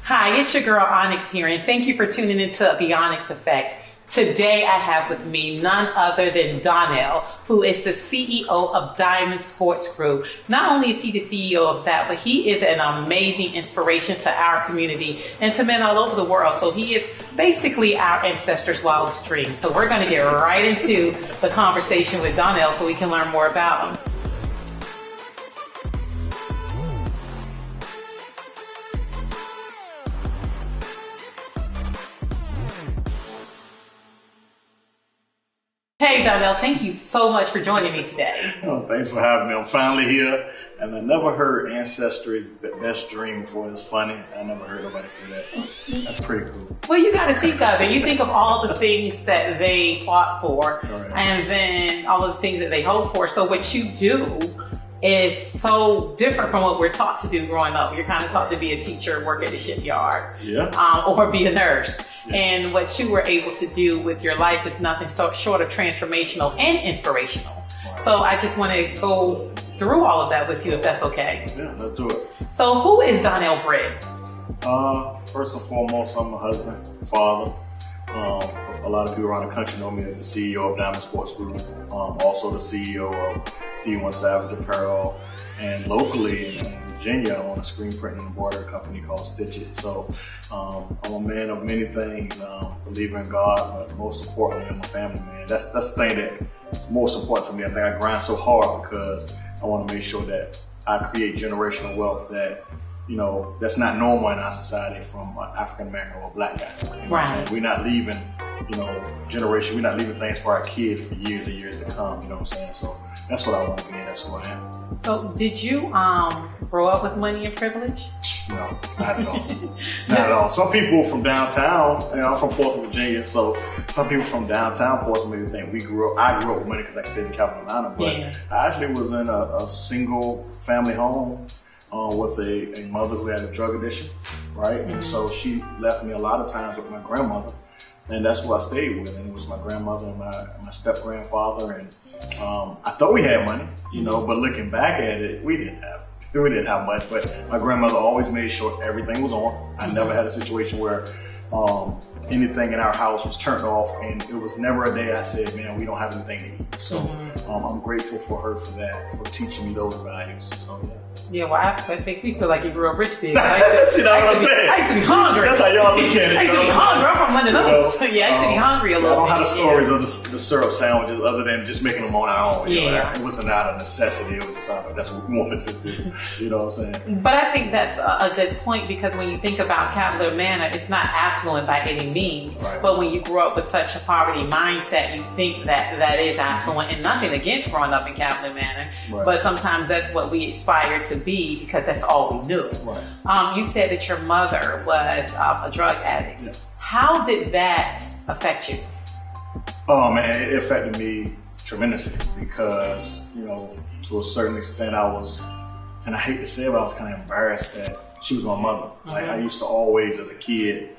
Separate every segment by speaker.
Speaker 1: Hi, it's your girl Onyx here, and thank you for tuning into The Onyx Effect. Today I have with me none other than Donnell, who is the CEO of Diamond Sports Group. Not only is he the CEO of that, but he is an amazing inspiration to our community and to men all over the world. So he is basically our ancestors' wildest dream. So we're going to get right into the conversation with Donnell so we can learn more about him. Hey Donnell, thank you so much for joining me today.
Speaker 2: Oh, thanks for having me. I'm finally here, and I never heard ancestry's best dream before. It's funny. I never heard nobody say that, so that's pretty cool.
Speaker 1: Well, you got to think of it. You think of all the things that they fought for,
Speaker 2: Right.
Speaker 1: and then all of the things that they hope for. So what you do is so different from what we're taught to do growing up. You're kind of taught to be a teacher, work at the shipyard, or be a nurse.
Speaker 2: Yeah.
Speaker 1: And what you were able to do with your life is nothing so short of transformational and inspirational.
Speaker 2: Wow.
Speaker 1: So I just want to go through all of that with you, if that's okay.
Speaker 2: Yeah, let's do it.
Speaker 1: So who is Donnell Britt?
Speaker 2: First and foremost, I'm a husband, father. A lot of people around the country know me as the CEO of Diamond Sports Group. Also the CEO of D1 Savage Apparel, and locally in Virginia, I own a screen printing and embroidery company called Stitch It. So I'm a man of many things. Believer in God, but most importantly, I'm a family man. That's the thing that's most important to me. I think I grind so hard because I want to make sure that I create generational wealth that, you know, that's not normal in our society from an African American or a black guy. You know what I'm
Speaker 1: Right.
Speaker 2: saying? We're not leaving, you know, we're not leaving things for our kids for years and years to come, you know what I'm saying? So that's what I want to be, and that's who I am.
Speaker 1: So did you grow up with money and privilege?
Speaker 2: No, not at all. Not at all. Some people from downtown, you know, I'm from Portsmouth, Virginia, so some people from downtown Portsmouth maybe think I grew up with money because I stayed in Carolina, but
Speaker 1: Yeah.
Speaker 2: I actually was in a single family home with a mother who had a drug addiction, right? And so she left me a lot of times with my grandmother, and that's who I stayed with. And it was my grandmother and my step grandfather, and I thought we had money, you know, but looking back at it, we didn't have much. But my grandmother always made sure everything was on. I never had a situation where anything in our house was turned off, and it was never a day I said, man, we don't have anything to eat. So I'm grateful for her for that, for teaching me those values. So yeah.
Speaker 1: Yeah, well, that makes me feel like you grew up rich then.
Speaker 2: See, that's what I'm saying.
Speaker 1: I used to be hungry.
Speaker 2: That's how y'all look at it.
Speaker 1: I used to be hungry. I'm from one of those.
Speaker 2: You know,
Speaker 1: Yeah, I used to be hungry a
Speaker 2: I
Speaker 1: little
Speaker 2: don't
Speaker 1: bit.
Speaker 2: have the stories of the syrup sandwiches other than just making them on our own. You know,
Speaker 1: Yeah.
Speaker 2: it wasn't out of necessity. It was just out of that's what we wanted to do. You know what I'm saying?
Speaker 1: But I think that's a good point, because when you think about Cavalier Manor, it's not affluent by any means.
Speaker 2: Right.
Speaker 1: But when you grow up with such a poverty mindset, you think that is affluent, and nothing against growing up in Cavalier Manor.
Speaker 2: Right.
Speaker 1: But sometimes that's what we aspire to be because that's all we knew.
Speaker 2: Right.
Speaker 1: You said that your mother was a drug addict.
Speaker 2: Yeah.
Speaker 1: How did that affect you?
Speaker 2: Oh man, it affected me tremendously because, you know, to a certain extent I was, and I hate to say it, but I was kind of embarrassed that she was my mother. Like I used to always, as a kid,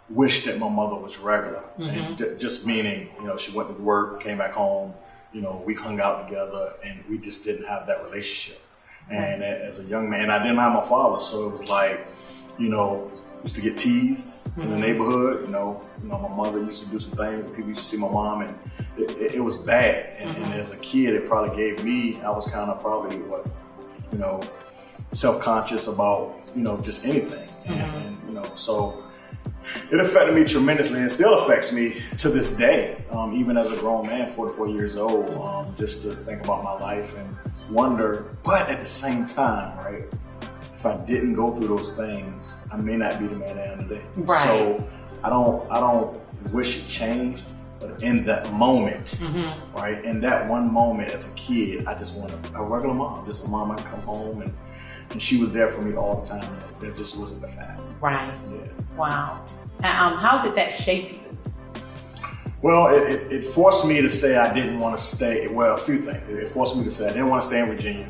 Speaker 2: wish that my mother was regular. And just meaning, you know, she went to work, came back home, you know, we hung out together, and we just didn't have that relationship. And as a young man, I didn't have my father, so it was like, you know, used to get teased in the neighborhood. You know, my mother used to do some things. People used to see my mom, and it was bad. And as a kid, it probably gave me, I was kind of probably self-conscious about, you know, just anything. And you know, so it affected me tremendously, and it still affects me to this day, even as a grown man, 44 years old, just to think about my life and wonder, but at the same time, right, if I didn't go through those things, I may not be the man I am today.
Speaker 1: Right.
Speaker 2: So I don't wish it changed, but in that moment, right, in that one moment as a kid, I just wanted a regular mom, just a mom I could come home and she was there for me all the time. That just wasn't the fact.
Speaker 1: Right.
Speaker 2: Yeah.
Speaker 1: Wow. How did that shape you?
Speaker 2: Well, it forced me to say I didn't want to stay. Well, a few things. It forced me to say I didn't want to stay in Virginia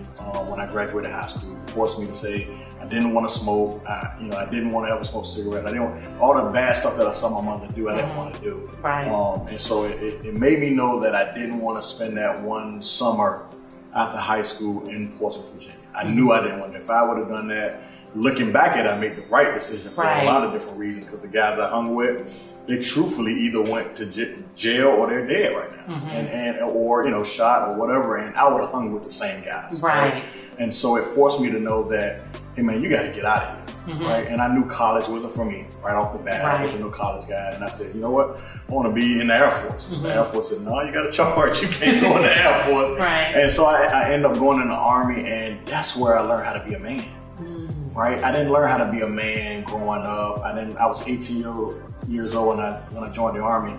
Speaker 2: when I graduated high school. It forced me to say I didn't want to smoke. I didn't want to ever smoke cigarettes. I didn't want all the bad stuff that I saw my mother do. I didn't want to do.
Speaker 1: Right.
Speaker 2: And so it made me know that I didn't want to spend that one summer after high school in Portsmouth, Virginia. I knew I didn't want to. If I would have done that, looking back at it, I made the right decision for
Speaker 1: Right.
Speaker 2: a lot of different reasons, because the guys I hung with, they truthfully either went to jail or they're dead right now, and or you know, shot or whatever, and I would have hung with the same guys,
Speaker 1: Right.
Speaker 2: And so it forced me to know that, hey man, you got to get out of here, right? And I knew college wasn't for me right off the bat. I wasn't no college guy, and I said, you know what, I want to be in the Air Force. The Air Force said, no, you got to charge. You can't go in the Air Force.
Speaker 1: Right.
Speaker 2: And so I ended up going in the Army, and that's where I learned how to be a man. Right? I didn't learn how to be a man growing up. I was 18 years old when I joined the Army,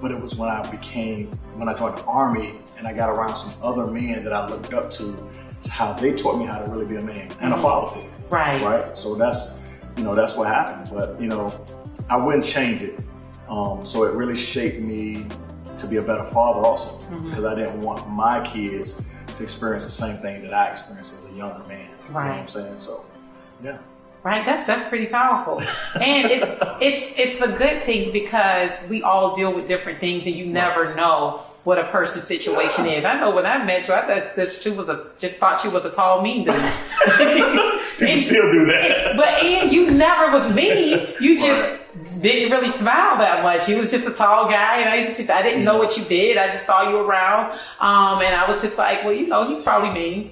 Speaker 2: but it was when I joined the Army and I got around some other men that I looked up to. It's how they taught me how to really be a man and a father figure.
Speaker 1: Right.
Speaker 2: Right? So that's what happened. But, you know, I wouldn't change it. So it really shaped me to be a better father also, because I didn't want my kids to experience the same thing that I experienced as a younger man.
Speaker 1: Right.
Speaker 2: You know what I'm saying? So, yeah.
Speaker 1: Right, that's pretty powerful, and it's a good thing, because we all deal with different things, and you never know what a person's situation is. I know when I met you, I just thought you was a tall, mean dude.
Speaker 2: People still do that.
Speaker 1: But you never was mean. You just didn't really smile that much. You was just a tall guy, and I didn't know what you did. I just saw you around, and I was just like, well, you know, he's probably mean.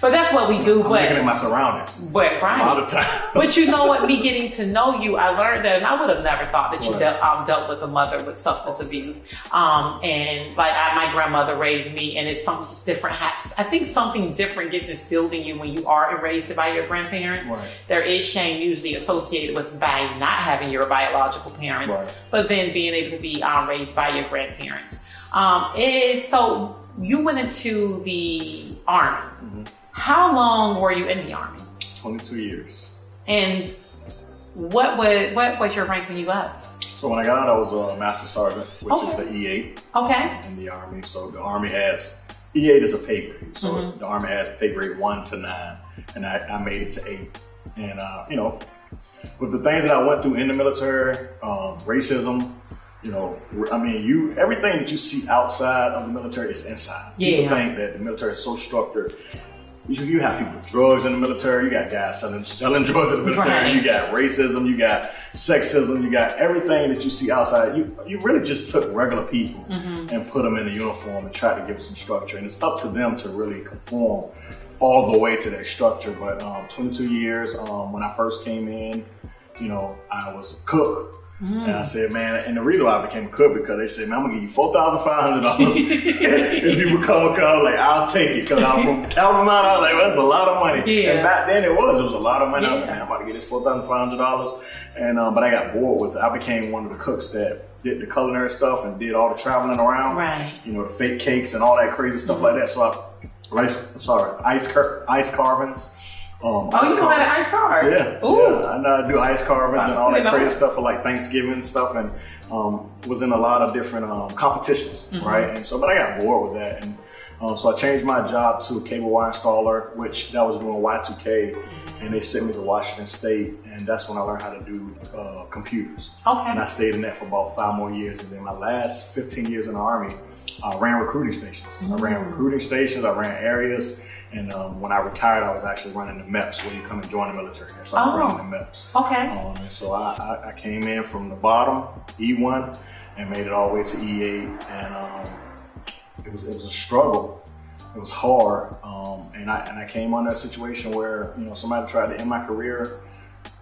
Speaker 1: But that's what we do.
Speaker 2: I'm looking at my surroundings.
Speaker 1: But right.
Speaker 2: A lot of times.
Speaker 1: But you know what? Me getting to know you, I learned that, and I would have never thought that you dealt with a mother with substance abuse. And like my grandmother raised me, and it's something just different. I think something different gets instilled in you when you are raised by your grandparents. Right. There is shame usually associated with by not having your biological parents, but then being able to be raised by your grandparents. So you went into the Army. How long were you in the Army?
Speaker 2: 22 years.
Speaker 1: And what was your rank when you left?
Speaker 2: So when I got out, I was a Master Sergeant, which is an E8
Speaker 1: Okay.
Speaker 2: in the Army. So the Army has, E8 is a pay grade. So the Army has pay grade 1 to 9, and I made it to 8. And, you know, with the things that I went through in the military, racism, you know, I mean, everything that you see outside of the military is inside.
Speaker 1: Yeah.
Speaker 2: People think that the military is so structured. You have people with drugs in the military. You got guys selling drugs in the military.
Speaker 1: Right.
Speaker 2: You got racism. You got sexism. You got everything that you see outside. You really just took regular people and put them in a uniform and tried to give them some structure. And it's up to them to really conform all the way to that structure. But 22 years, when I first came in, you know, I was a cook. And I said, man, and the reason why I became a cook, because they said, man, I'm gonna give you $4,500 if you become a cook. I was like, I'll take it, because I'm from California. I was like, well, that's a lot of money. Yeah. And back then it was a lot of money. I was like, man, I'm about to get this $4,500. And but I got bored with it. I became one of the cooks that did the culinary stuff and did all the traveling around. Right. You know, the fake cakes and all that crazy stuff like that. So ice carvings.
Speaker 1: You know how to ice carve?
Speaker 2: Yeah.
Speaker 1: Ooh.
Speaker 2: Yeah. I know how to do ice carvings and all that crazy stuff for like Thanksgiving and stuff, and was in a lot of different competitions, right? And so, but I got bored with that, and so I changed my job to a cable wire installer, which that was doing Y2K, and they sent me to Washington State, and that's when I learned how to do computers. Okay. And I stayed in that for about 5 more years, and then my last 15 years in the Army, I ran recruiting stations. I ran areas. And when I retired, I was actually running the MEPS, where you come and join the military. So I was running the MEPS. Okay. And so I came in from the bottom, E1, and made it all the way to E8. And it was a struggle. It was hard. And I came on that situation where, you know, somebody tried to end my career.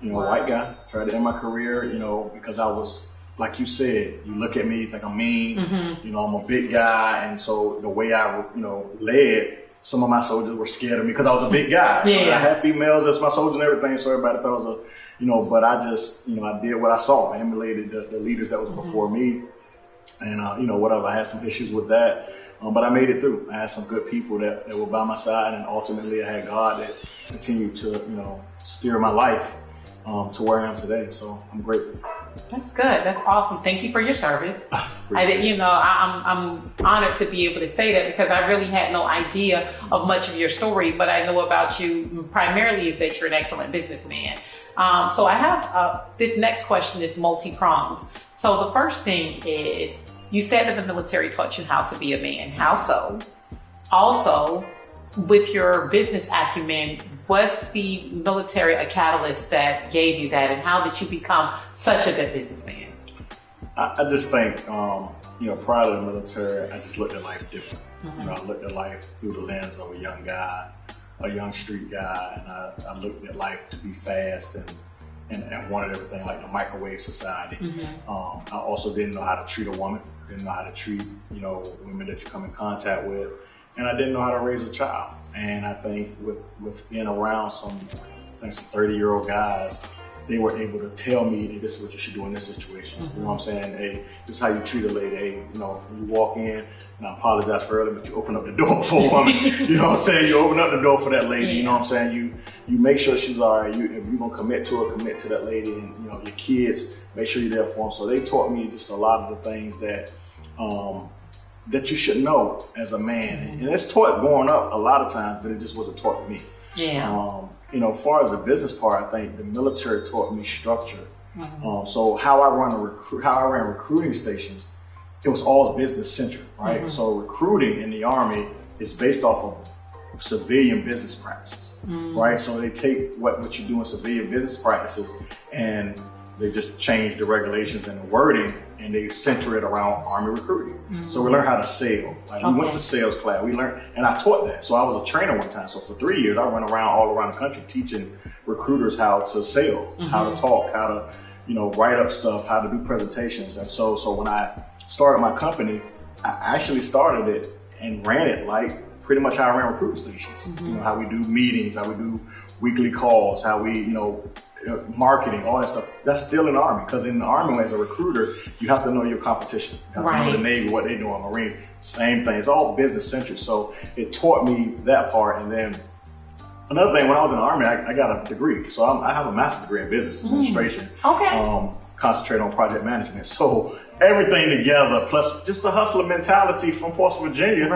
Speaker 2: You know, a white guy tried to end my career, you know, because I was, like you said, you look at me, you think I'm mean. You know, I'm a big guy. And so the way I, you know, led, some of my soldiers were scared of me because I was a big guy. Yeah. I had females as my soldiers and everything, so everybody thought I was you know, but I just, you know, I did what I saw. I emulated the leaders that was before me. And, you know, whatever, I had some issues with that. But I made it through. I had some good people that were by my side, and ultimately I had God that continued to, you know, steer my life to where I am today. So I'm grateful.
Speaker 1: That's good. That's awesome. Thank you for your service. I'm honored to be able to say that, because I really had no idea of much of your story. But I know about you primarily is that you're an excellent businessman. So I have this next question is multi-pronged. So the first thing is, you said that the military taught you how to be a man. How so? Also, with your business acumen, Was the military a catalyst that gave you that, and how did you become such a good businessman?
Speaker 2: I just think, prior to the military, I just looked at life different. I looked at life through the lens of a young guy, a young street guy, and I looked at life to be fast and wanted everything like the microwave society. I also didn't know how to treat a woman, didn't know how to treat, women that you come in contact with, and I didn't know how to raise a child. And I think with being around some 30-year-old guys, they were able to tell me, hey, this is what you should do in this situation. You know what I'm saying? Hey, this is how you treat a lady. Hey, when you walk in, and I apologize for earlier, but you open up the door for a woman. You know what I'm saying? You open up the door for that lady. You know what I'm saying? You make sure she's all right. If you're going to commit to her, commit to that lady. And, your kids, make sure you're there for them. So they taught me just a lot of the things that that you should know as a man. And it's taught growing up a lot of times, but it just wasn't taught to me.
Speaker 1: Yeah.
Speaker 2: As far as the business part, I think the military taught me structure. So how I ran recruiting stations, it was all business centric, right? So recruiting in the Army is based off of civilian business practices, right? So they take what you do in civilian business practices and they just change the regulations and the wording and they center it around Army recruiting. So we learned how to sell. We went to sales class. We learned, and I taught that. So I was a trainer one time. So for 3 years, I went around all around the country teaching recruiters how to sell, how to talk, how to, write up stuff, how to do presentations. And so when I started my company, I actually started it and ran it like pretty much how I ran recruiting stations. How we do meetings, how we do weekly calls, how we, marketing, all that stuff. That's still in the Army, because in the Army, as a recruiter, you have to know your competition. You have to know the Navy, what they do in Marines. Same thing. It's all business centric. So it taught me that part. And then another thing, when I was in the Army, I got a degree. So I have a master's degree in business administration. Concentrate on project management. So everything together, plus just a hustler mentality from Portsmouth, Virginia,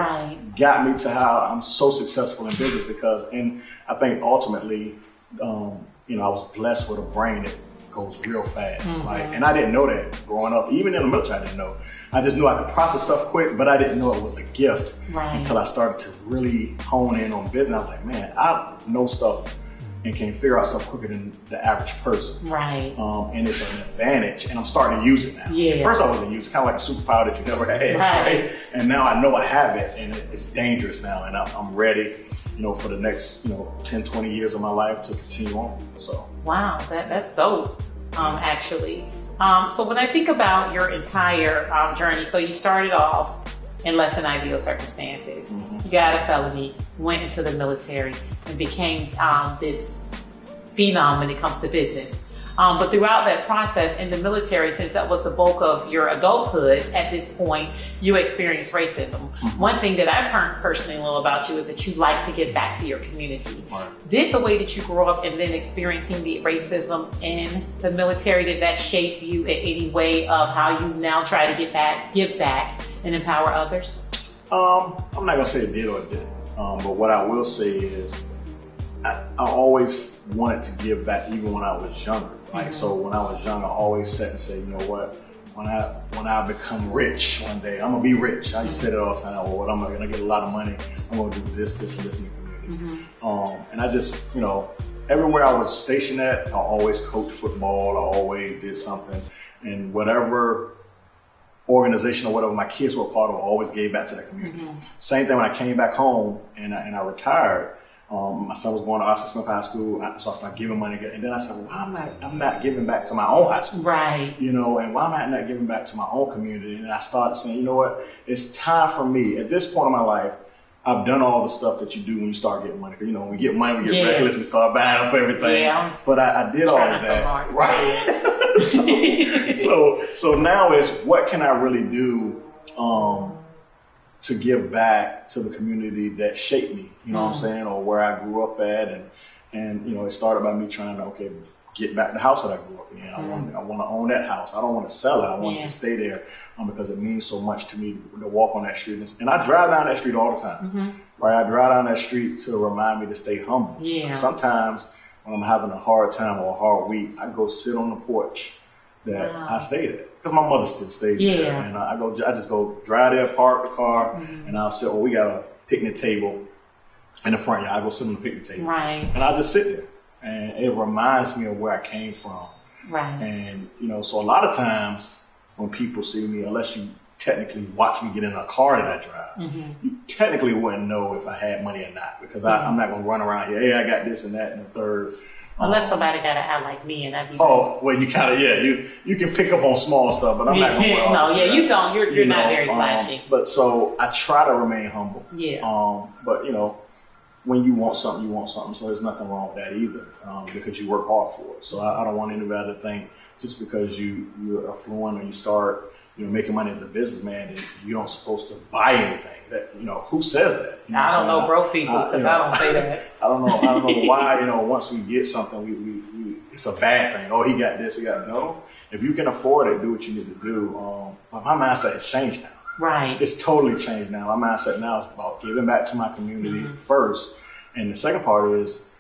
Speaker 2: got me to how I'm so successful in business. And I think ultimately, I was blessed with a brain that goes real fast. And I didn't know that growing up. Even in the military, I didn't know. I just knew I could process stuff quick, but I didn't know it was a gift until I started to really hone in on business. I was like, man, I know stuff and can figure out stuff quicker than the average person. And it's an advantage, and I'm starting to use it now. At first I wasn't using it, kind of like a superpower that you never had. And now I know I have it, and it's dangerous now, and I'm ready, for the next, 10, 20 years of my life to continue on. So. Wow,
Speaker 1: that's dope, actually. So when I think about your entire journey, so you started off in less than ideal circumstances. You got a felony, went into the military, and became this phenom when it comes to business. But throughout that process in the military, since that was the bulk of your adulthood at this point, you experienced racism. One thing that I've personally know about you is that you like to give back to your community. Did the way that you grew up and then experiencing the racism in the military, did that shape you in any way of how you now try to give back and empower others?
Speaker 2: I'm not gonna say it did or it didn't. But what I will say is I always wanted to give back even when I was younger. So when I was young, I always sat and said, you know what, when I become rich one day, I'm gonna be rich. I used to say it all the time. Well, I'm gonna get a lot of money. I'm gonna do this, and this in the community. And I just, everywhere I was stationed at, I always coached football. I always did something, and whatever organization or whatever my kids were a part of, I always gave back to the community. Same thing when I came back home and I retired. My son was going to Austin Smith High School, so I started giving money. And then I said, well, why I'm not giving back to my own high school? And why am I not giving back to my own community? And I started saying, you know what, it's time for me. At this point in my life, I've done all the stuff that you do when you start getting money. Because, when we get money, we get reckless, we start buying up everything. But I did all of that. So now it's, what can I really do to give back to the community that shaped me, you know what I'm saying, or where I grew up at, and it started by me trying to get back the house that I grew up in. I want to own that house. I don't want to sell it. I want it to stay there because it means so much to me to walk on that street. And I drive down that street all the time. I drive down that street to remind me to stay humble. Sometimes when I'm having a hard time or a hard week, I go sit on the porch that I stayed at. Because my mother still stayed there. And I just go drive there, park the car, and I'll sit, we got a picnic table. in the front yard. I go sit on the picnic table.
Speaker 1: Right.
Speaker 2: And I just sit there. And it reminds me of where I came from.
Speaker 1: Right.
Speaker 2: And, you know, so a lot of times when people see me, unless you technically watch me get in a car that I drive, you technically wouldn't know if I had money or not, because I'm not going to run around here, hey, I got this and that and the third.
Speaker 1: Unless somebody got to act like me, and that'd be
Speaker 2: well, you kind of, you can pick up on small stuff, but I'm not going to.
Speaker 1: No, you don't. You're not very flashy.
Speaker 2: But so I try to remain humble.
Speaker 1: Yeah.
Speaker 2: But, you know, when you want something, you want something. So there's nothing wrong with that either, because you work hard for it. So I don't want anybody to think just because you're affluent or you start, you know, making money as a businessman, that you don't supposed to buy anything. That, you know, who says that? You know
Speaker 1: I don't know broke people, because I don't say that.
Speaker 2: I don't know why. You know, once we get something, we it's a bad thing. Oh, he got this, he got no. If you can afford it, do what you need to do. My mindset has changed now.
Speaker 1: Right.
Speaker 2: It's totally changed now. My mindset now is about giving back to my community first, and the second part is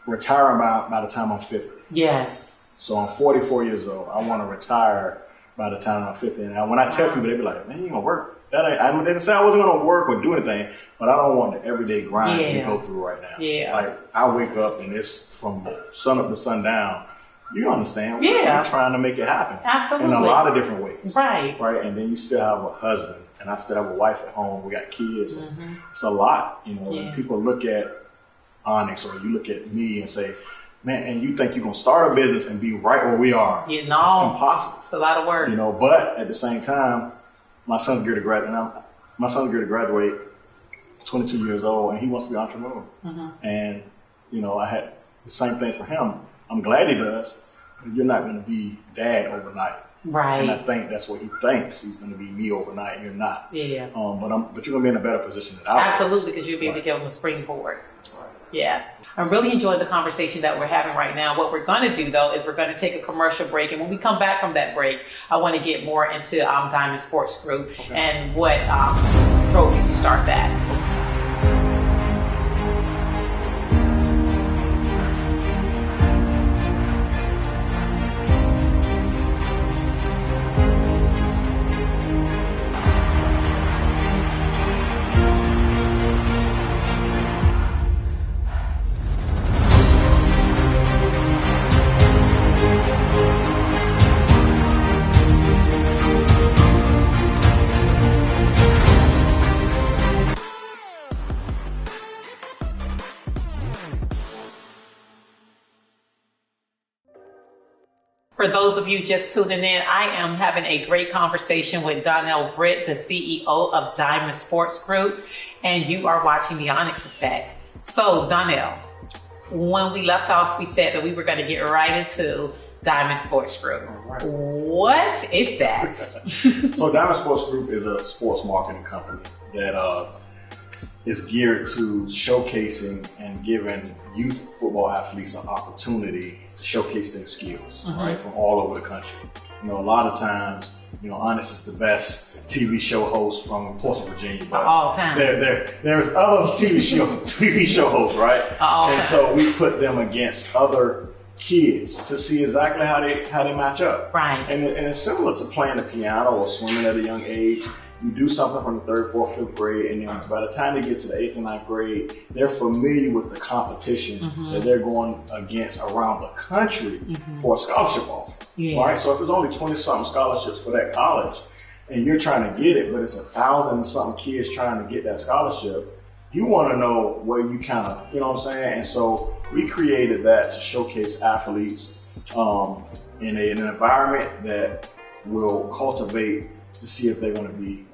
Speaker 2: retiring by the time I'm 50.
Speaker 1: Yes.
Speaker 2: So I'm 44 years old. I want to retire by the time I'm 50. And when I tell people, they be like, "Man, you gonna work?" They didn't say I wasn't gonna work or do anything, but I don't want the everyday grind we go through right now.
Speaker 1: Yeah.
Speaker 2: Like, I wake up and it's from sun up to sundown. You understand?
Speaker 1: Yeah.
Speaker 2: We're trying to make it happen.
Speaker 1: Absolutely.
Speaker 2: In a lot of different ways.
Speaker 1: Right.
Speaker 2: Right. And then you still have a husband, and I still have a wife at home. We got kids. It's a lot, you know. When people look at Onyx, or you look at me and say, man, and you think you're going to start a business and be right where we are.
Speaker 1: You know.
Speaker 2: It's impossible.
Speaker 1: It's a lot of work.
Speaker 2: You know, but at the same time, my son's going to graduate 22 years old, and he wants to be an entrepreneur. And, you know, I had the same thing for him. I'm glad he does, but you're not going to be dad overnight.
Speaker 1: Right.
Speaker 2: And I think that's what he thinks. He's going to be me overnight. You're not.
Speaker 1: Yeah.
Speaker 2: But you're going to be in a better position than I was.
Speaker 1: Absolutely, because you'll be able to give them a springboard. Right. Yeah. I really enjoyed the conversation that we're having right now. What we're going to do, though, is we're going to take a commercial break. And when we come back from that break, I want to get more into Diamond Sports Group and what drove you to start that. For those of you just tuning in, I am having a great conversation with Donnell Britt, the CEO of Diamond Sports Group, and you are watching The Onyx Effect. So, Donnell, when we left off, we said that we were going to get right into Diamond Sports Group. Right. What is that?
Speaker 2: So, Diamond Sports Group is a sports marketing company that is geared to showcasing and giving youth football athletes an opportunity to showcase their skills, right, from all over the country. You know, a lot of times, you know, Onyx is the best TV show host from Portsmouth, Virginia. But
Speaker 1: all time.
Speaker 2: There's other TV show hosts, right? And so we put them against other kids to see exactly how they match up.
Speaker 1: Right.
Speaker 2: And it's similar to playing the piano or swimming at a young age. You do something from the 3rd, 4th, 5th grade, and then by the time they get to the 8th and 9th grade, they're familiar with the competition that they're going against around the country for a scholarship offer. Yeah. Right? So if it's only 20-something scholarships for that college, and you're trying to get it, but it's 1,000 and something kids trying to get that scholarship, you want to know where you kind of, you know what I'm saying? And so we created that to showcase athletes in an environment that will cultivate to see if they're going to be,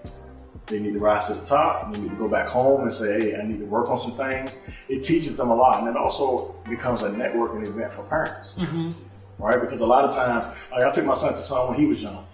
Speaker 2: they need to rise to the top, they need to go back home and say, hey, I need to work on some things. It teaches them a lot, and it also becomes a networking event for parents, right? Because a lot of times, like I took my son to some when he was young.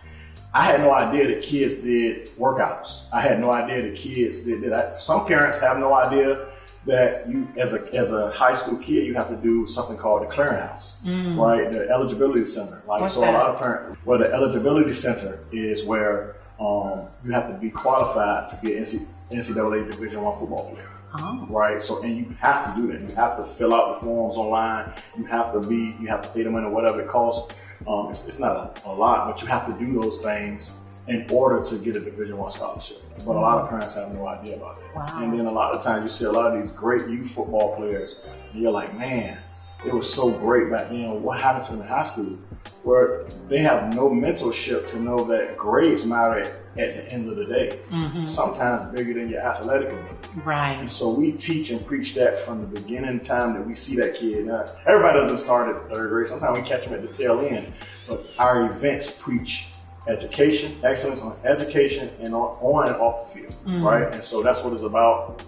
Speaker 2: I had no idea that kids did workouts. I had no idea that kids did that. Some parents have no idea that you, as a high school kid, you have to do something called the clearinghouse, right? The eligibility center. Like,
Speaker 1: what's
Speaker 2: so
Speaker 1: that?
Speaker 2: A lot of parents, well, the eligibility center is where you have to be qualified to be an NCAA Division I football player. Right. So, and you have to do that. You have to fill out the forms online. You have to pay the money, whatever it costs. It's not a lot, but you have to do those things in order to get a Division I scholarship. But a lot of parents have no idea about it.
Speaker 1: Wow.
Speaker 2: And then a lot of times you see a lot of these great youth football players, and you're like, man, it was so great back then. What happened to them in high school? Where they have no mentorship to know that grades matter at the end of the day. Sometimes bigger than your athletic ability.
Speaker 1: Right.
Speaker 2: And so we teach and preach that from the beginning time that we see that kid. Now, everybody doesn't start at third grade. Sometimes we catch them at the tail end. But our events preach education, excellence on education and on and off the field, right? And so that's what it's about.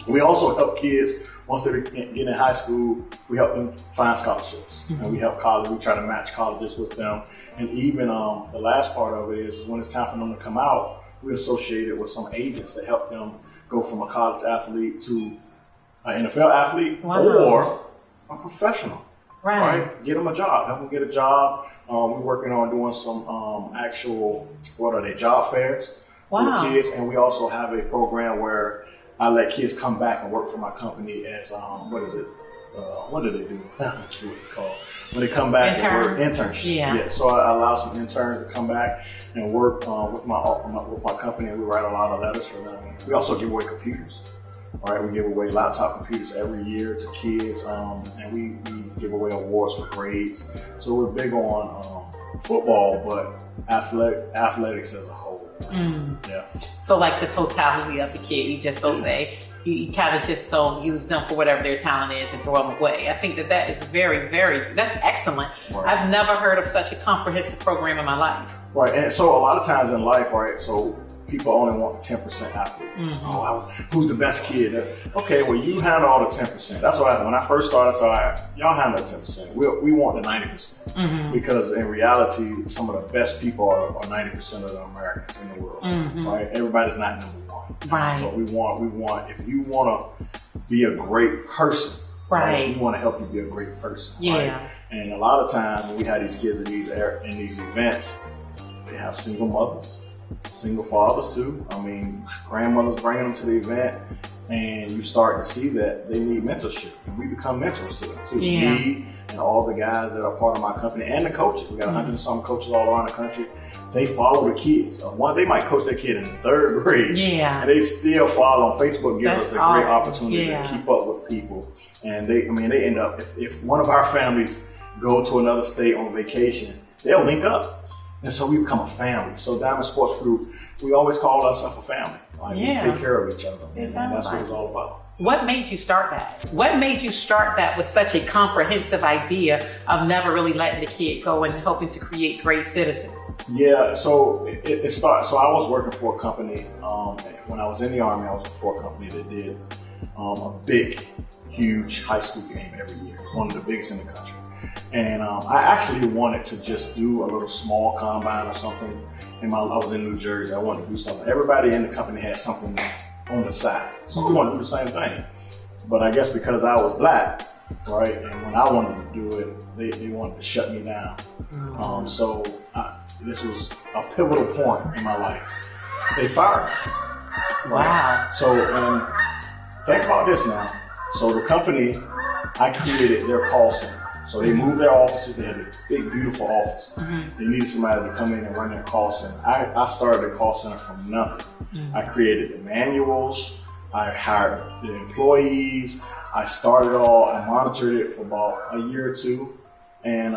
Speaker 2: We also help kids, once they get in high school, we help them find scholarships. And we help college, we try to match colleges with them. And even the last part of it is when it's time for them to come out, we associate it with some agents that help them go from a college athlete to an NFL athlete or a professional. Right. Get them a job, help them get a job. We're working on doing some actual, job fairs for the kids. And we also have a program where I let kids come back and work for my company as, what do they do? I don't know what it's called. When they come back and work, internship. Yeah. So I allow some interns to come back and work with my company, and we write a lot of letters for them. We also give away computers. All right, we give away laptop computers every year to kids, and we give away awards for grades. So we're big on football, but athletics as a whole. Yeah. So
Speaker 1: like the totality of the kid, you just don't say, you kind of just don't use them for whatever their talent is and throw them away. I think that is very, very, that's excellent. Right. I've never heard of such a comprehensive program in my life.
Speaker 2: Right, and so a lot of times in life, right, so people only want 10% athlete. Who's the best kid? Okay, well, you handle all the 10%. That's why when I first started, I said, y'all handle the 10%. We want the 90%. Because in reality, some of the best people are 90% of the Americans in the world. Right? Everybody's not number one.
Speaker 1: Right.
Speaker 2: But we want, if you want to be a great person, right, we want to help you be a great person. Yeah. Right? And a lot of times when we have these kids in these events, they have single mothers. Single fathers too. I mean, grandmothers bringing them to the event, and you start to see that they need mentorship, and we become mentors to them too. Yeah. Me and all the guys that are part of my company, and the coaches. We got 100 and some coaches all around the country. They follow the kids. They might coach their kid in the third grade, and they still follow on Facebook. Gives us a great opportunity to keep up with people, and they end up. If one of our families go to another state on vacation, they'll link up. And so we become a family. So Diamond Sports Group, we always call ourselves a family. We take care of each other. And that's what it's all about.
Speaker 1: What made you start that? What made you start that with such a comprehensive idea of never really letting the kid go and hoping to create great citizens?
Speaker 2: Yeah, so it started. So I was working for a company, when I was in the Army, I was working for a company that did a big, huge high school game every year. It was one of the biggest in the country. And I actually wanted to just do a little small combine or something. I was in New Jersey. I wanted to do something. Everybody in the company had something on the side. So we wanted to do the same thing. But I guess because I was black, right, and when I wanted to do it, they wanted to shut me down. So this was a pivotal point in my life. They fired me.
Speaker 1: Wow.
Speaker 2: So, and think about this now. So the company, I created their call center. So they moved their offices. They had a big, beautiful office. They needed somebody to come in and run their call center. I started a call center from nothing. I created the manuals. I hired the employees. I started all. I monitored it for about a year or two. And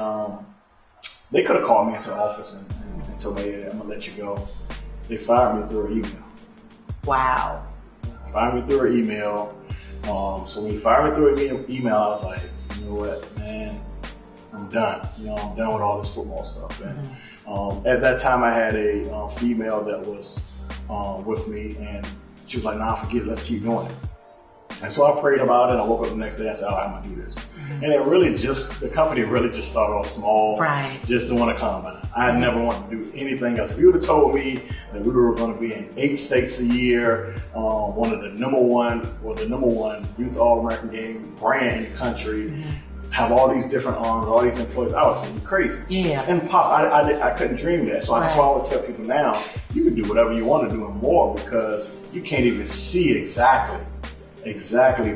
Speaker 2: they could have called me into the office and told me, hey, I'm going to let you go. They fired me through an email.
Speaker 1: Wow.
Speaker 2: Fired me through an email. So when you fired me through an email, I was like, you know what, man, I'm done. I'm done with all this football stuff. And at that time, I had a female that was with me, and she was like, nah, forget it, let's keep doing it. And so I prayed about it. I woke up the next day, I said, all right, I'm gonna do this. And the company really just started off small, just doing a combine. I had never wanted to do anything else. If you would have told me that we were gonna be in 8 states a year, one of the number one youth All-American game brand in the country, have all these different arms, all these employees, I would say you're crazy. Yeah. It's impossible. I couldn't dream that. So that's why I would tell people now, you can do whatever you want to do and more, because you can't even see exactly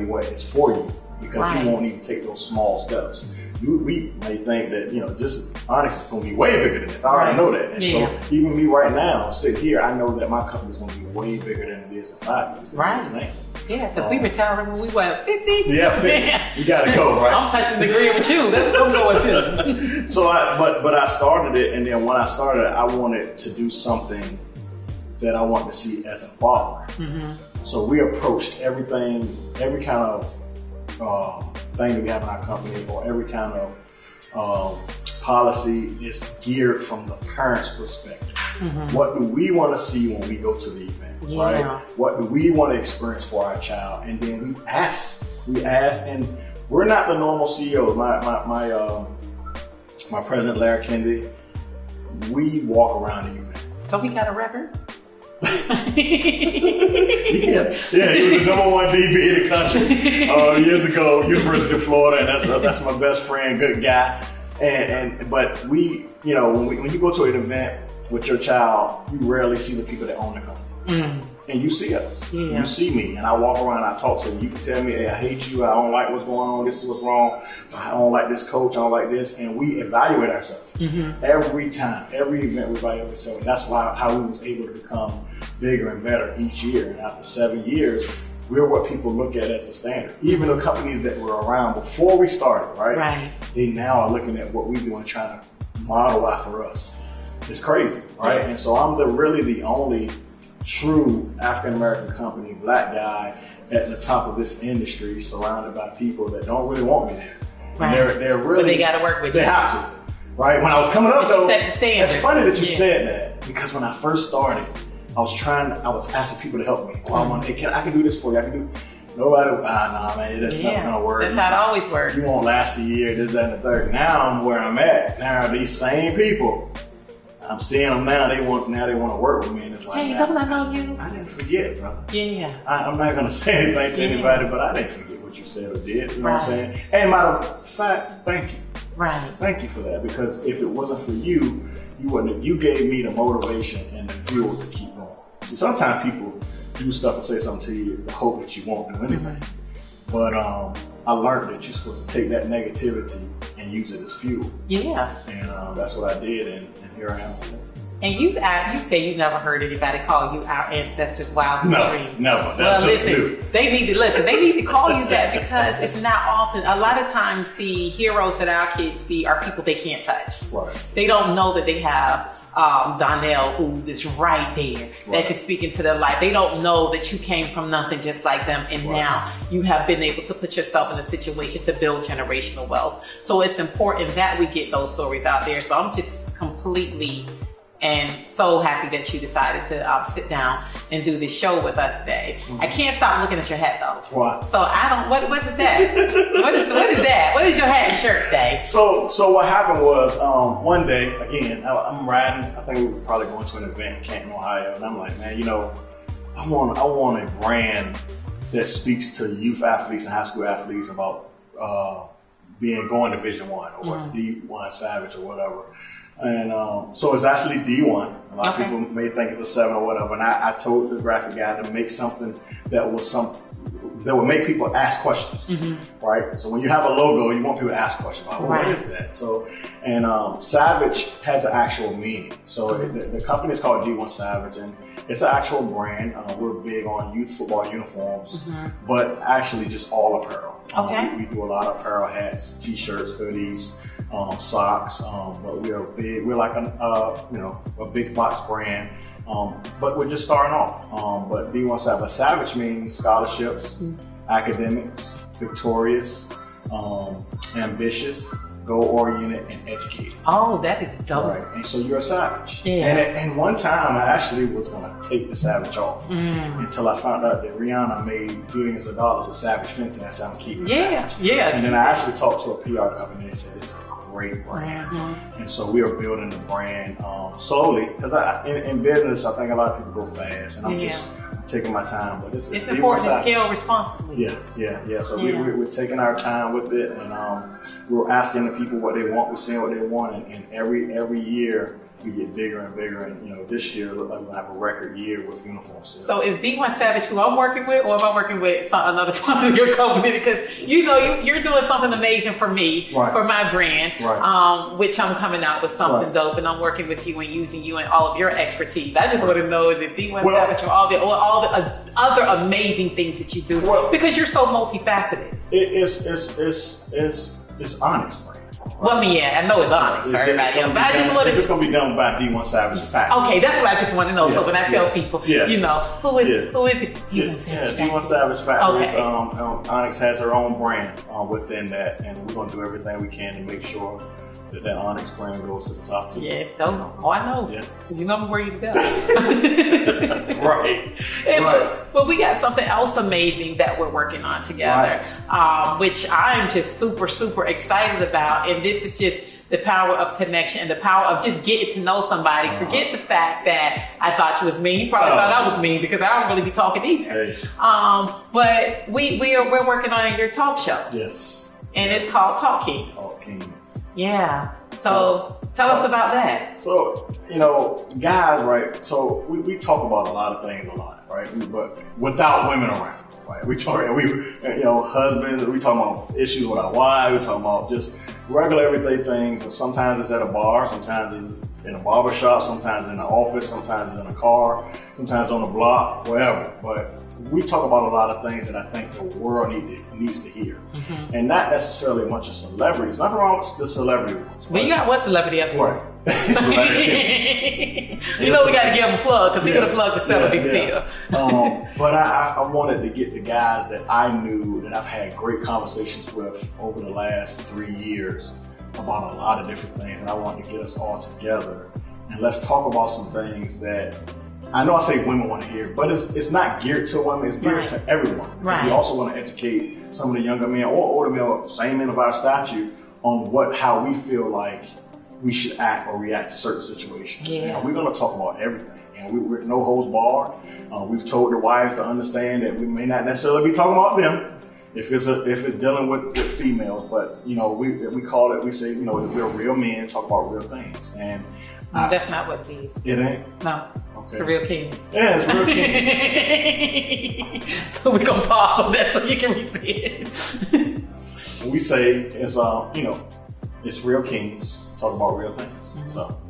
Speaker 2: what is for you, because you won't even take those small steps. we may think that, you know, this Onyx is going to be way bigger than this. I already know that. And so even me right now, sitting here, I know that my company is going to be way bigger than it is in 5 years.
Speaker 1: Right. Yeah, because we retired when we were 50.
Speaker 2: Yeah, 50. You got to go, right?
Speaker 1: I'm touching the grid with you. That's what I'm going to.
Speaker 2: So but I started it, and then when I started it, I wanted to do something that I wanted to see as a father. So we approached everything, every kind of thing that we have in our company, or every kind of policy is geared from the parent's perspective. What do we want to see when we go to the event, right? What do we want to experience for our child? And then we ask, and we're not the normal CEOs. My president, Larry Kennedy, we walk around the event.
Speaker 1: So we got a record?
Speaker 2: yeah, he was the #1 DB in the country years ago, University of Florida, and that's my best friend, good guy. But we, you know, when you go to an event with your child, you rarely see the people that own the company. And you see us, you see me, and I walk around, I talk to you. You can tell me, hey, I hate you, I don't like what's going on, this is what's wrong, I don't like this coach, I don't like this, and we evaluate ourselves. Every time, every event we evaluate ourselves. And that's how we was able to become bigger and better each year. And after 7 years, we're what people look at as the standard. Even the companies that were around before we started, right? They now are looking at what we do and trying to model after us. It's crazy, right? And so I'm really the only true African-American company, black guy at the top of this industry, surrounded by people that don't really want me there. And they're really,
Speaker 1: but they got to work with you.
Speaker 2: They have to, right? When I was coming up though,
Speaker 1: it's
Speaker 2: funny that you said that, because when I first started, I was asking people to help me. I can do this for you. I can do. Nobody, nah, man, that's not gonna work.
Speaker 1: That's how it always works.
Speaker 2: You won't last a year, this, that, and the third. Now I'm where I'm at. Now these same people, I'm seeing them now. They want to work with me, and it's like,
Speaker 1: hey, don't I know you?
Speaker 2: I didn't forget, brother.
Speaker 1: I'm
Speaker 2: not gonna say anything to anybody, but I didn't forget what you said or did. You know what I'm saying? And matter of fact, thank you. Thank you for that, because if it wasn't for you, you gave me the motivation and the fuel to keep going. See, sometimes people do stuff and say something to you to hope that you won't do anything. But I learned that you're supposed to take that negativity and use it as fuel. And that's what I did, and here I am today.
Speaker 1: And you say you never heard anybody call you our ancestors' wildest dream.
Speaker 2: Never.
Speaker 1: Well, listen, they need to call you that, because it's not often. A lot of times the heroes that our kids see are people they can't touch. They don't know that they have Donnell, who is right there, that can speak into their life. They don't know that you came from nothing just like them, and now you have been able to put yourself in a situation to build generational wealth. So it's important that we get those stories out there. So I'm just completely and so happy that you decided to sit down and do this show with us today. I can't stop looking at your hat though.
Speaker 2: Wow.
Speaker 1: So what is that? what is that? What does your hat and shirt say?
Speaker 2: So what happened was, one day, again, I'm riding, I think we were probably going to an event in Canton, Ohio, and I'm like, man, you know, I want a brand that speaks to youth athletes and high school athletes about going to Division I or D1 Savage or whatever. And so it's actually D1. A lot of people may think it's a 7 or whatever. And I told the graphic guy to make something that would make people ask questions, right? So when you have a logo, you want people to ask questions about, what is that? So, and Savage has an actual meaning. So the company is called D1 Savage, and it's an actual brand. We're big on youth football uniforms, but actually just all apparel. We do a lot of apparel, hats, t-shirts, hoodies, socks, but we're like a big box brand, but we're just starting off. But D1 Savage, Savage means scholarships, academics, victorious, ambitious, goal-oriented, and educated.
Speaker 1: Oh, that is dope.
Speaker 2: Right, and so you're a Savage. And one time I actually was gonna take the Savage off until I found out that Rihanna made billions of dollars with Savage Fenton, and so I'm keeping Savage. And then I actually talked to a PR company and they said, this is a great brand. And so we are building the brand slowly, because in business, I think a lot of people go fast, and I'm just taking my time, but it's important to scale responsibly. So we're taking our time with it, and we're asking the people what they want, we're saying what they want, and every year we get bigger and bigger. And this year look like we'll have a record year with uniform sales.
Speaker 1: So is D1 Savage who I'm working with, or am I working with another part of your company? Because you're doing something amazing for me,
Speaker 2: right.
Speaker 1: for my brand,
Speaker 2: right.
Speaker 1: Which I'm coming out with something
Speaker 2: right.
Speaker 1: dope, and I'm working with you and using you and all of your expertise. I just want to know, is it D1 Savage or all the other amazing things that you do? Because you're so multifaceted.
Speaker 2: It's Onyx brand. Right?
Speaker 1: Well, I mean, yeah, I know it's Onyx for everybody else, but I just want to.
Speaker 2: It's just going to be done by D1 Savage Factory.
Speaker 1: Okay, that's what I just want to know. Yeah, so when I tell people, who is it?
Speaker 2: D1 Savage Factory. Okay. Onyx has her own brand within that, and we're going to do everything we can to make sure that Onyx brand goes to the top too.
Speaker 1: Yeah, it's dope. Oh, I know. Yeah. Because you know I'm where you go.
Speaker 2: Right.
Speaker 1: But we got something else amazing that we're working on together, which I'm just super, super excited about. And this is just the power of connection and the power of just getting to know somebody. Forget the fact that I thought you was mean. You probably thought I was mean because I don't really be talking either.
Speaker 2: Hey.
Speaker 1: But we're working on your talk show.
Speaker 2: Yes.
Speaker 1: And it's called Talk Kings.
Speaker 2: Talk Kings.
Speaker 1: Yeah. So tell us about that.
Speaker 2: So, guys, right? So we talk about a lot of things a lot, right? But without women around, right? Husbands, we talk about issues with our wives, we talk about just regular everyday things. And sometimes it's at a bar, sometimes it's in a barber shop, sometimes in the office, sometimes it's in a car, sometimes on the block, wherever. But we talk about a lot of things that I think the world needs to hear. Mm-hmm. And not necessarily a bunch of celebrities. Nothing wrong with the celebrity ones.
Speaker 1: But you got one celebrity up here.
Speaker 2: Right.
Speaker 1: We got to give him a plug because he's going to plug the celebrities here.
Speaker 2: But I wanted to get the guys that I knew that I've had great conversations with over the last 3 years about a lot of different things. And I wanted to get us all together. And let's talk about some things that I know I say women want to hear, but it's not geared to women, it's geared to everyone.
Speaker 1: Right.
Speaker 2: We also want to educate some of the younger men or older men, same men of our stature, on how we feel like we should act or react to certain situations.
Speaker 1: Yeah.
Speaker 2: And we're going to talk about everything. And we're no holds barred. We've told the wives to understand that we may not necessarily be talking about them if it's dealing with females, but we call it, we say, if we're real men, talk about real things. And
Speaker 1: that's not what it is.
Speaker 2: It ain't?
Speaker 1: No. Okay. It's the real kings.
Speaker 2: Yeah, it's real kings.
Speaker 1: So we're going to pause on that so you can receive it.
Speaker 2: We say it's real kings, talk about real things. Mm-hmm. So,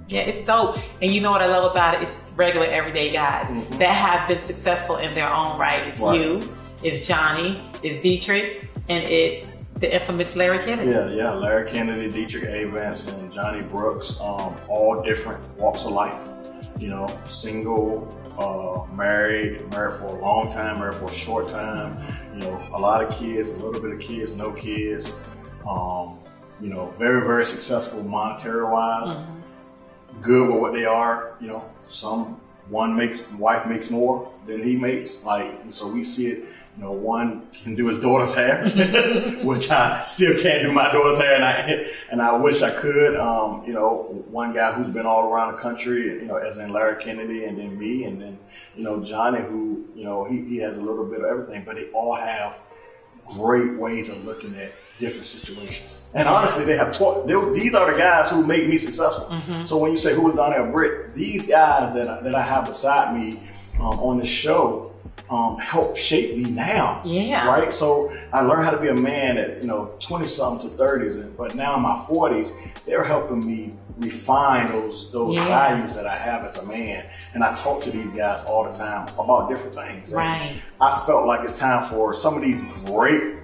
Speaker 1: yeah, it's dope. And you know what I love about it? It's regular, everyday guys that have been successful in their own right. It's you, it's Johnny, it's Dietrich, and it's the infamous Larry Kennedy.
Speaker 2: Yeah, Larry Kennedy, Dietrich Avance, and Johnny Brooks, all different walks of life. Single, married for a long time, married for a short time. A lot of kids, a little bit of kids, no kids. Very, very successful monetary wise. Mm-hmm. Good with what they are. One wife makes more than he makes. So we see it. One can do his daughter's hair, which I still can't do my daughter's hair, and I wish I could. One guy who's been all around the country, as in Larry Kennedy, and then me, and then Johnny, who he has a little bit of everything, but they all have great ways of looking at different situations. And honestly, they have taught. These are the guys who make me successful. Mm-hmm. So when you say who is Donnell Britt, these guys that I have beside me on this show. Help shape me now. Yeah. Right? So I learned how to be a man at 20-something to 30s, but now in my 40s, they're helping me refine those values that I have as a man. And I talk to these guys all the time about different things.
Speaker 1: Right.
Speaker 2: And I felt like it's time for some of these great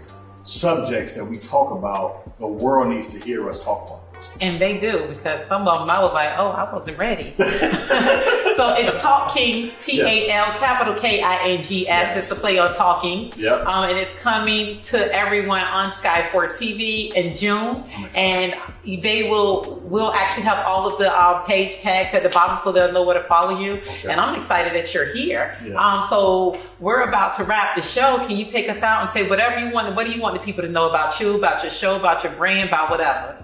Speaker 2: subjects that we talk about, the world needs to hear us talk about.
Speaker 1: And they do, because some of them I was like, oh, I wasn't ready. So it's Talk Kings, T-A-L, capital K-I-N-G, as it's a play on Talk Kings.
Speaker 2: Yep.
Speaker 1: And it's coming to everyone on Sky 4 TV in June. And they will actually have all of the page tags at the bottom so they'll know where to follow you. Okay. And I'm excited that you're here. Yeah. So we're about to wrap the show. Can you take us out and say whatever you want? What do you want the people to know about you, about your show, about your brand, about whatever?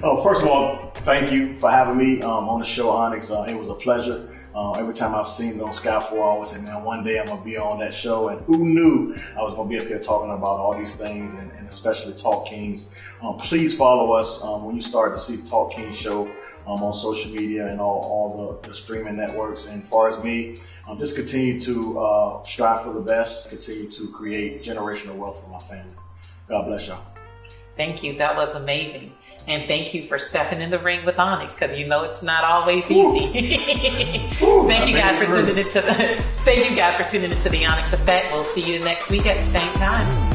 Speaker 2: Oh, first of all, thank you for having me on the show, Onyx. It was a pleasure Every time I've seen it on Sky 4, I always say, man, one day I'm going to be on that show. And who knew I was going to be up here talking about all these things, and especially Talk Kings. Please follow us when you start to see the Talk Kings show on social media and all the streaming networks. And as far as me, just continue to strive for the best, continue to create generational wealth for my family. God bless y'all.
Speaker 1: Thank you. That was amazing. And thank you for stepping in the ring with Onyx, because you know it's not always easy. Thank you guys for tuning into the Onyx Effect. We'll see you next week at the same time.